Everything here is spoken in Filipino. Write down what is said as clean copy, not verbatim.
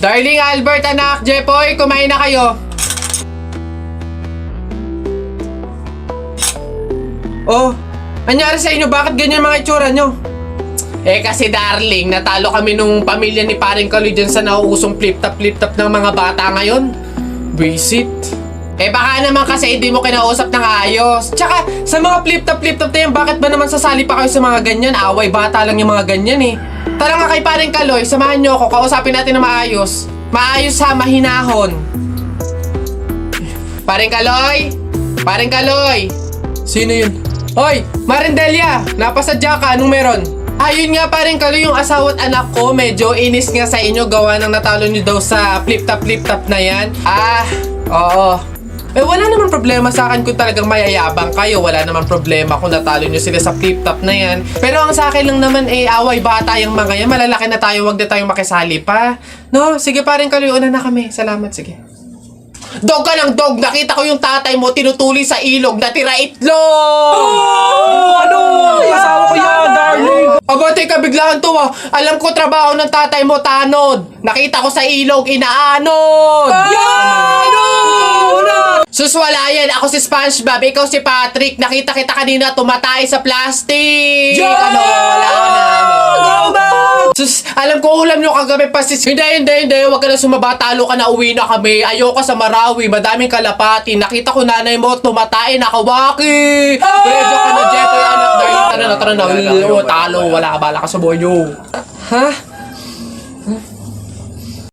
Darling Albert, anak, Jepoy, kumain na kayo. Oh, anyari sa inyo? Bakit ganyan mga itsura nyo? Eh kasi darling, natalo kami nung pamilya ni paring Kaloy dyan sa nauusong flip-top ng mga bata ngayon. Visit. Eh baka naman kasi hindi mo kinausap ng ayos. Tsaka sa mga flip-top na yan, bakit ba naman sasali pa kayo sa mga ganyan? Away bata lang yung mga ganyan eh. Tara nga kay paring Kaloy, samahan nyo ako, kausapin natin na maayos. Maayos ha, mahinahon. Paring Kaloy? Paring Kaloy? Sino yun? Hoy, Marindelia, napasadya ka, anong meron? Ayun nga paring Kaloy, yung asawa at anak ko, medyo inis nga sa inyo, gawa ng natalo nyo daw sa flip-top na yan. Ah, oo. Eh wala naman problema sa akin kung talagang mayayabang kayo. Wala naman problema kung natalo nyo sila sa flip-top na yan. Pero ang sa akin lang naman away bata yung mga yan. Malalaki na tayo, wag na tayong makisali pa. No? Sige paring Kaloy, una na kami. Salamat, sige. Dog ka ng dog! Nakita ko yung tatay mo tinutuli sa ilog na tira itlog! Ano? Asawa ko yan, darling. Aba, teka, biglaan to ah. Alam ko trabaho ng tatay mo, tanod. Nakita ko sa ilog, inaanod! Sus, wala yan. Ako si SpongeBob, ikaw si Patrick. Nakita kita kanina tumatay sa plastic. Ano? Wala na. Sus, alam ko ulam nyo kagabi pa sis. Hindi. Huwag ka na sumaba. Talo ka na, uwi na kami. Ayoko sa Marawi. Madaming kalapati. Nakita ko nanay mo tumatay. Nakawaki. Medyo ka na, Jeff. Anak, tara na. Talo. Wala ka, bala ka sa buhay nyo. Ha?